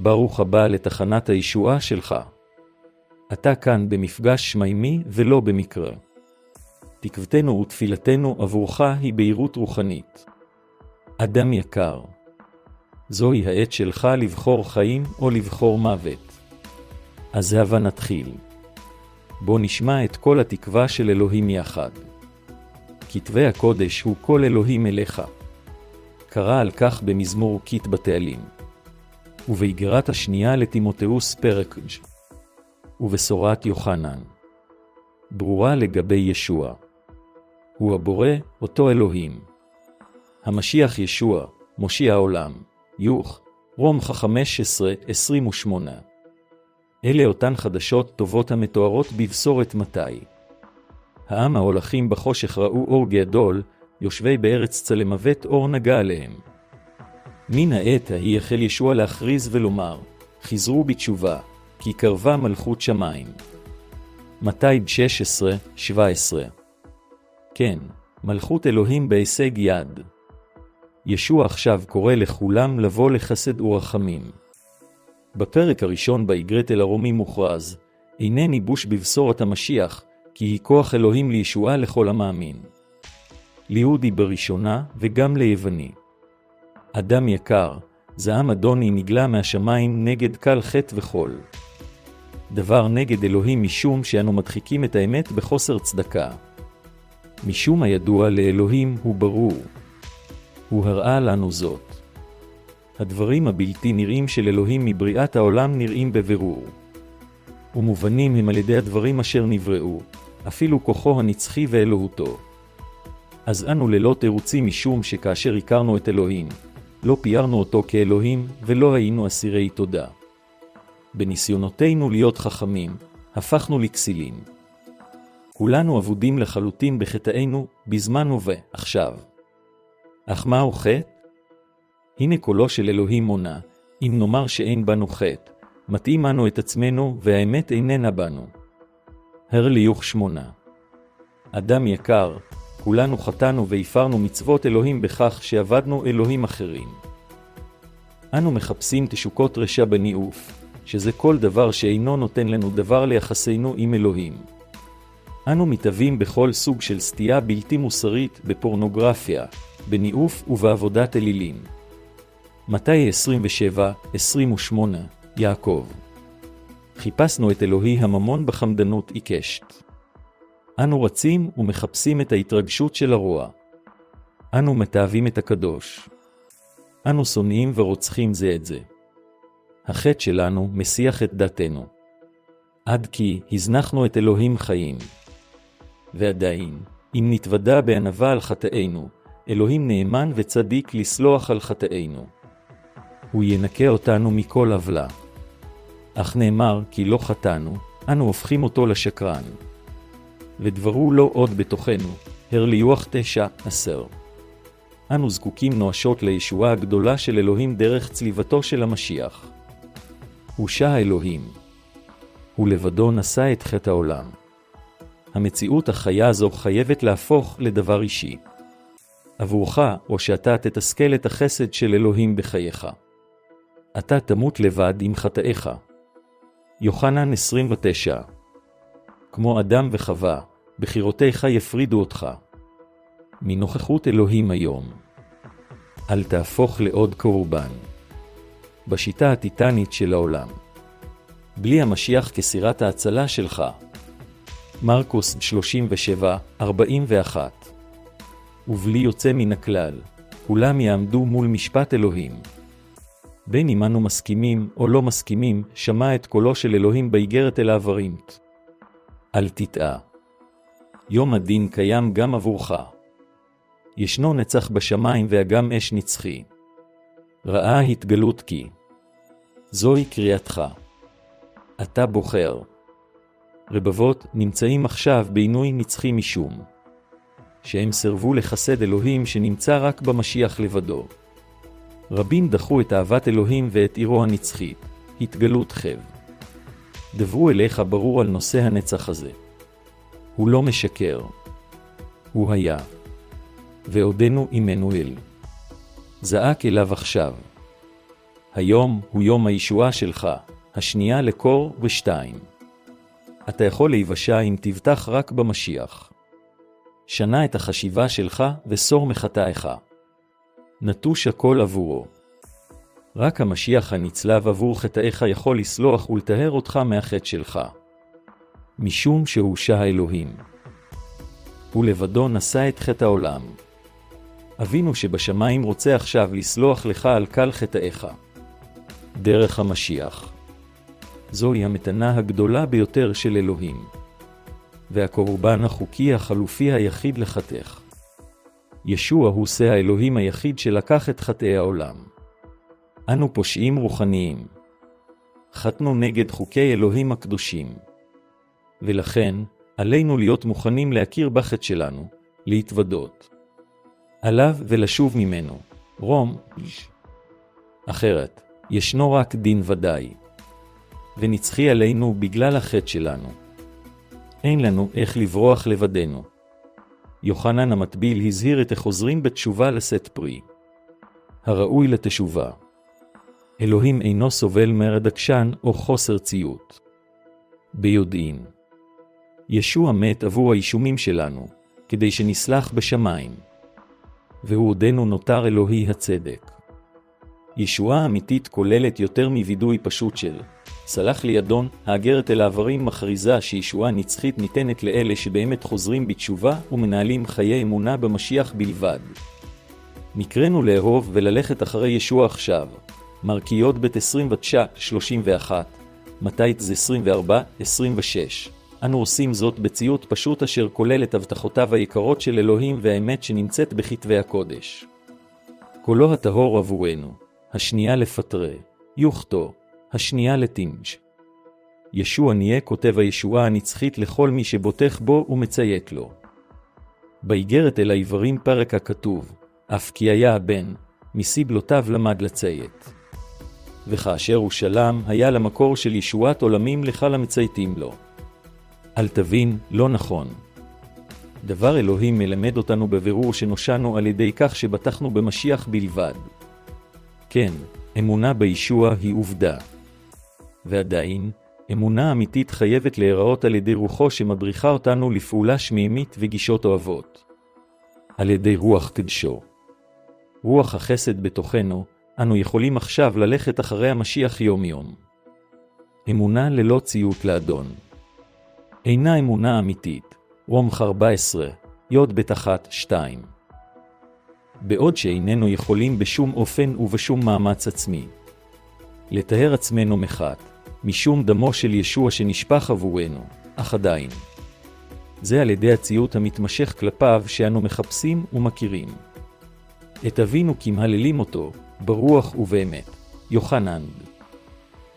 ברוך הבא לתחנת הישועה שלך. אתה כאן במפגש שמימי ולא במקרה. תקוותנו ותפילתנו עבורך היא בהירות רוחנית. אדם יקר, זוהי העת שלך לבחור חיים או לבחור מוות. אז הבה נתחיל. בוא נשמע את כל התקווה של אלוהים יחד. כתבי הקודש הוא כל אלוהים אליך. קרא על כך במזמור קית בתהילים. ובאיגרת השנייה לתימותאוס פרק ובשורת יוחנן. ברורה לגבי ישוע. הוא הבורא, אותו אלוהים. המשיח ישוע, מושיע העולם. יוח, רומח 15:28. אלה אותן חדשות טובות המתוארות בבשורת מתי. העם ההולכים בחושך ראו אור גדול, יושבי בארץ צלם מוות אור נגע עליהם. מן העת ההיא החל ישוע להכריז ולומר, חזרו בתשובה, כי קרבה מלכות שמיים. מתי 16:17. כן, מלכות אלוהים בהישג יד. ישוע עכשיו קורא לכולם לבוא לחסד ורחמים. בפרק הראשון באיגרת אל הרומים מוכרז, אינני בוש בבשורת המשיח, כי היא כוח אלוהים לישועה לכל המאמין. ליהודי בראשונה וגם ליווני. אדם יקר, זעם אדוני נגלה מהשמיים נגד כל חטא וחול. דבר נגד אלוהים משום שאנו מדחיקים את האמת בחוסר צדקה. משום הידוע לאלוהים הוא ברור. הוא הראה לנו זאת. הדברים הבלתי נראים של אלוהים מבריאת העולם נראים בבירור. ומובנים הם על ידי הדברים אשר נבראו, אפילו כוחו הנצחי ואלוהותו. אז אנו ללא תירוצים משום שכאשר הכרנו את אלוהים, לא פיירנו אותו כאלוהים ולא היינו אסירי תודה. בניסיונותינו להיות חכמים, הפכנו לכסילים. כולנו עבודים לחלוטין בחטאינו בזמן ובעכשיו. אך מהו חטא? הנה קולו של אלוהים מונה, אם נאמר שאין בנו חטא, מתאים אנו את עצמנו והאמת איננה בנו. הרליוך 8. אדם יקר, כולנו חטאנו והפרנו מצוות אלוהים בכך שעבדנו אלוהים אחרים. אנו מחפשים תשוקות רשע בניאוף, שזה כל דבר שאינו נותן לנו דבר ליחסינו עם אלוהים. אנו מתאבים בכל סוג של סטייה בלתי מוסרית, בפורנוגרפיה, בניאוף ובעבודת אלילים. מתי 27:28, יעקב. חיפשנו את אלוהי הממון בחמדנות עיקשת. אנו רצים ומחפשים את ההתרגשות של הרוע. אנו מתאבים את הקדוש. אנו שונאים ורוצחים זה את זה. החטא שלנו מסיח את דתנו. עד כי הזנחנו את אלוהים חיים. ועדיין, אם נתוודע בענווה על חטאינו, אלוהים נאמן וצדיק לסלוח על חטאינו. הוא ינקה אותנו מכל עוולה. אך נאמר כי לא חטאנו, אנו הופכים אותו לשקרן. ודברו לא עוד בתוכנו, הרליוח 9:10. אנו זקוקים נואשות לישועה הגדולה של אלוהים דרך צליבתו של המשיח. הוא האלוהים. הוא לבדו נשא את חטא העולם. המציאות החיה הזו חייבת להפוך לדבר אישי. עבורך, או שאתה תתסכל את החסד של אלוהים בחייך. אתה תמות לבד עם חטאיך. יוחנן 29. כמו אדם וחווה, בחירותיך יפרידו אותך. מנוכחות אלוהים היום. אל תהפוך לעוד קורבן. בשיטה הטיטנית של העולם. בלי המשיח כסירת ההצלה שלך. מרקוס 37:41. ובלי יוצא מן הכלל, כולם יעמדו מול משפט אלוהים. בין אם אנו מסכימים או לא מסכימים, שמע את קולו של אלוהים באיגרת אל העברים. אל תטעה. יום הדין קיים גם עבורך. ישנו נצח בשמיים ואגם אש נצחי. ראה התגלות כי. זוהי קריאתך. אתה בוחר. רבבות נמצאים עכשיו בעינוי נצחי משום. שהם סרבו לחסד אלוהים שנמצא רק במשיח לבדו. רבים דחו את אהבת אלוהים ואת עירו הנצחית, התגלות חב. דברו אליך ברור על נושא הנצח הזה. הוא לא משקר. הוא היה. ועודנו עמנואל. זעק אליו עכשיו. היום הוא יום הישועה שלך, השנייה לקור ושתיים. אתה יכול להיוושע אם תבטח רק במשיח. שנה את החשיבה שלך וסור מחטאיך. נטוש הכל עבורו. רק המשיח הנצלב עבור חטאיך יכול לסלוח ולטהר אותך מהחטא שלך. משום שהוא האלוהים. הוא לבדו נשא את חטא העולם. אבינו שבשמיים רוצה עכשיו לסלוח לך על כל חטאיך. דרך המשיח. זוהי המתנה הגדולה ביותר של אלוהים. והקורבן החוקי החלופי היחיד לחטאך. ישוע הוא האלוהים היחיד שלקח את חטאי העולם. אנו פושעים רוחניים. חטאנו נגד חוקי אלוהים הקדושים. ולכן, עלינו להיות מוכנים להכיר בחטא שלנו, להתוודות עליו ולשוב ממנו. רום. אחרת, ישנו רק דין ודאי. ונצחי עלינו בגלל החטא שלנו. אין לנו איך לברוח לבדנו. יוחנן המטביל הזהיר את החוזרים בתשובה לשאת פרי. הראוי לתשובה. אלוהים אינו סובל מרד עקשן או חוסר ציות. ביודעין. ישוע מת עבור האישומים שלנו, כדי שנסלח בשמיים. והוא עודנו נותר אלוהי הצדק. ישועה אמיתית כוללת יותר מוידוי פשוט של סלח לי אדון. האגרת אל העברים מכריזה שישועה נצחית ניתנת לאלה שבאמת חוזרים בתשובה ומנהלים חיי אמונה במשיח בלבד. נקראנו לאהוב וללכת אחרי ישוע עכשיו. מרקיות בית 29:31, מתית 24:26. אנו עושים זאת בציות פשוט אשר כולל את הבטחותיו היקרות של אלוהים והאמת שנמצאת בכתבי הקודש. קולו הטהור עבורנו, השנייה לפטרה, יוכתו, השנייה לתינג'. ישוע נהיה כותב הישועה הנצחית לכל מי שבוטח בו ומציית לו. באיגרת אל העברים פרק הכתוב, אף כי היה הבן, מסיבלותיו למד לציית. וכאשר הוא שלם, היה למקור של ישועת עולמים לך למצייתים לו. אל תבין, לא נכון. דבר אלוהים מלמד אותנו בבירור שנושענו על ידי כך שבטחנו במשיח בלבד. כן, אמונה בישוע היא עובדה. ועדיין, אמונה אמיתית חייבת להיראות על ידי רוחו שמדריכה אותנו לפעולה שמימית וגישות אוהבות. על ידי רוח קדשו. רוח החסד בתוכנו, אנו יכולים עכשיו ללכת אחרי המשיח יום יום. אמונה ללא ציות לאדון. אינה אמונה אמיתית. רומח 14, יוד בית 1-2. בעוד שאיננו יכולים בשום אופן ובשום מאמץ עצמי לטהר עצמנו מחטא, משום דמו של ישוע שנשפך עבורנו, אך עדיין. זה על ידי הציות המתמשך כלפיו שאנו מחפשים ומכירים. את אבינו כי מהללים אותו, ברוח ובאמת. יוחנן.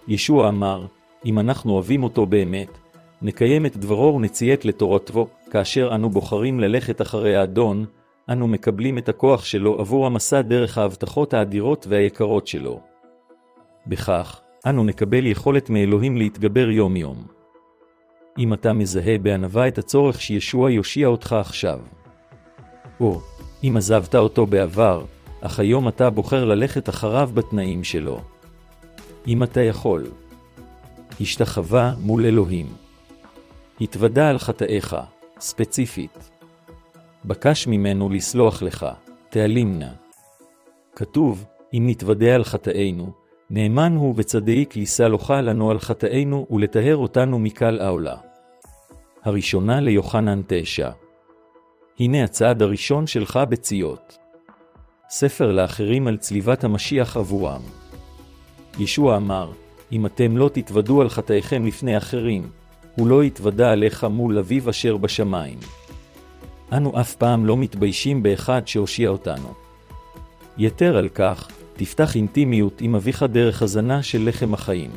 ישוע אמר, אם אנחנו אוהבים אותו באמת, נקיים את דברו ונציית לתורתו. כאשר אנו בוחרים ללכת אחרי האדון, אנו מקבלים את הכוח שלו עבור המסע דרך ההבטחות האדירות והיקרות שלו. בכך, אנו נקבל יכולת מאלוהים להתגבר יום יום. אם אתה מזהה בענווה את הצורך שישוע יושיע אותך עכשיו, או אם עזבת אותו בעבר, אך היום אתה בוחר ללכת אחריו בתנאים שלו. אם אתה יכול, השתחווה מול אלוהים. התוודה על חטאיך, ספציפית. בקש ממנו לסלוח לך, תעלימנה. כתוב, אם נתוודה על חטאינו, נאמן הוא וצדיק לסלוח לנו על חטאינו ולטהר אותנו מכל העולה. הראשונה ליוחנן 9. הנה הצעד הראשון שלך בציות. ספר לאחרים על צליבת המשיח עבורם. ישוע אמר, אם אתם לא תתוודו על חטאיכם לפני אחרים, הוא לא יתוודה עליך מול אביו אשר בשמיים. אנו אף פעם לא מתביישים באחד שהושיע אותנו. יתר על כך, תפתח אינטימיות עם אביך דרך הזנה של לחם החיים.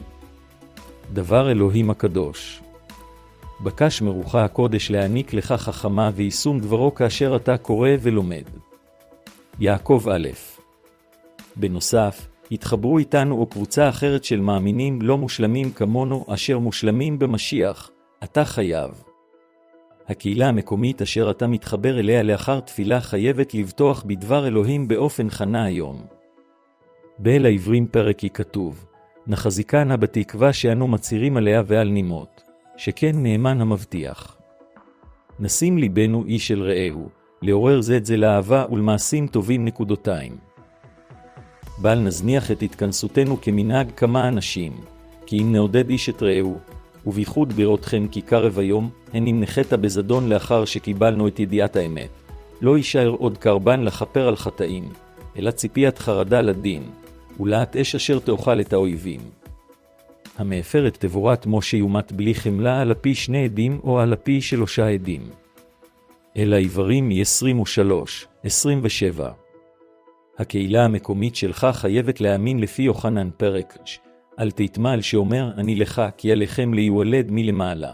דבר אלוהים הקדוש. בקש מרוחה הקודש להעניק לך חכמה ויישום דברו כאשר אתה קורא ולומד. יעקב א'. בנוסף, התחברו איתנו או קבוצה אחרת של מאמינים לא מושלמים כמונו אשר מושלמים במשיח, אתה חייב. הקהילה המקומית אשר אתה מתחבר אליה לאחר תפילה חייבת לבטוח בדבר אלוהים באופן חנה היום. באל העברים פרק כי כתוב, נחזיקה נא בתקווה שאנו מצירים עליה ועל נימות, שכן נאמן המבטיח. נשים ליבנו איש אל רעהו, לעורר זה את זה לאהבה ולמעשים טובים נקודותיים. בל נזניח את התכנסותנו כמנהג כמה אנשים, כי אם נעודד איש את רעהו, ובייחוד בראותכם כי קרב היום, הן אם נחתה בזדון לאחר שקיבלנו את ידיעת האמת. לא יישאר עוד קרבן לכפר על חטאים, אלא ציפיית חרדה לדין, ולעת אש אשר תאכל את האויבים. המאפר את תבורת משה יומת בלי חמלה על הפי 2 עדים או על הפי 3 עדים. אל העברים 23-27. הקהילה המקומית שלך חייבת להאמין לפי יוחנן פרק אל תתמל שאומר אני לך כי עליכם להיוולד מלמעלה.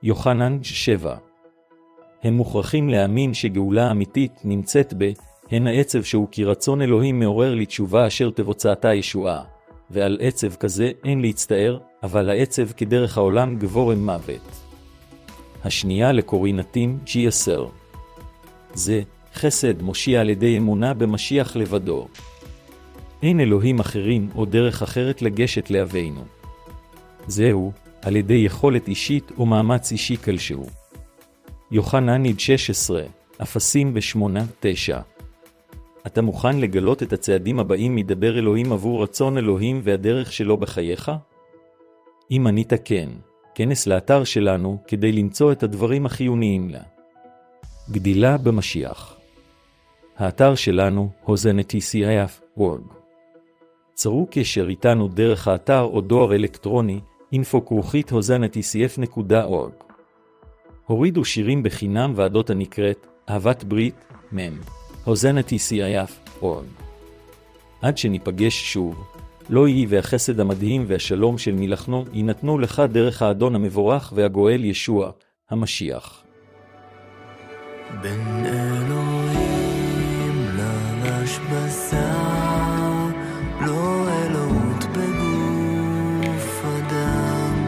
יוחנן 7. הם מוכרחים להאמין שגאולה אמיתית נמצאת הן העצב שהוא כי רצון אלוהים מעורר לתשובה אשר תבוצעתה ישועה, ועל עצב כזה אין להצטער, אבל העצב כדרך העולם גבור מוות. השנייה לקורינתים G10. זה חסד מושיע על ידי אמונה במשיח לבדו. אין אלוהים אחרים או דרך אחרת לגשת לאבינו. זהו, על ידי יכולת אישית או מאמץ אישי כלשהו. יוחנן 16, אפסים 8-9. אתה מוכן לגלות את הצעדים הבאים מדבר אלוהים עבור רצון אלוהים והדרך שלו בחייך? אם ענית כן, כנס לאתר שלנו כדי למצוא את הדברים החיוניים לה. גדילה במשיח. האתר שלנו hosanatcif.org. צרו קשר איתנו דרך האתר או דואר אלקטרוני info@hosanatcf.org. הורידו שירים בחינם ועדות הנקראת אהבת ברית מם. hosanatcif.org. עד שניפגש שוב, לא יהי והחסד המדהים והשלום של מלאכנו יינתנו לך דרך האדון המבורך והגואל ישוע, המשיח. בין אלוהים לבש בשר, לא אלוהות בגוף אדם,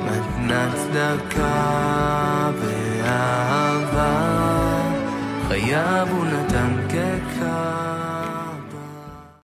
מתנת צדקה ואהבה, חייו הוא נתן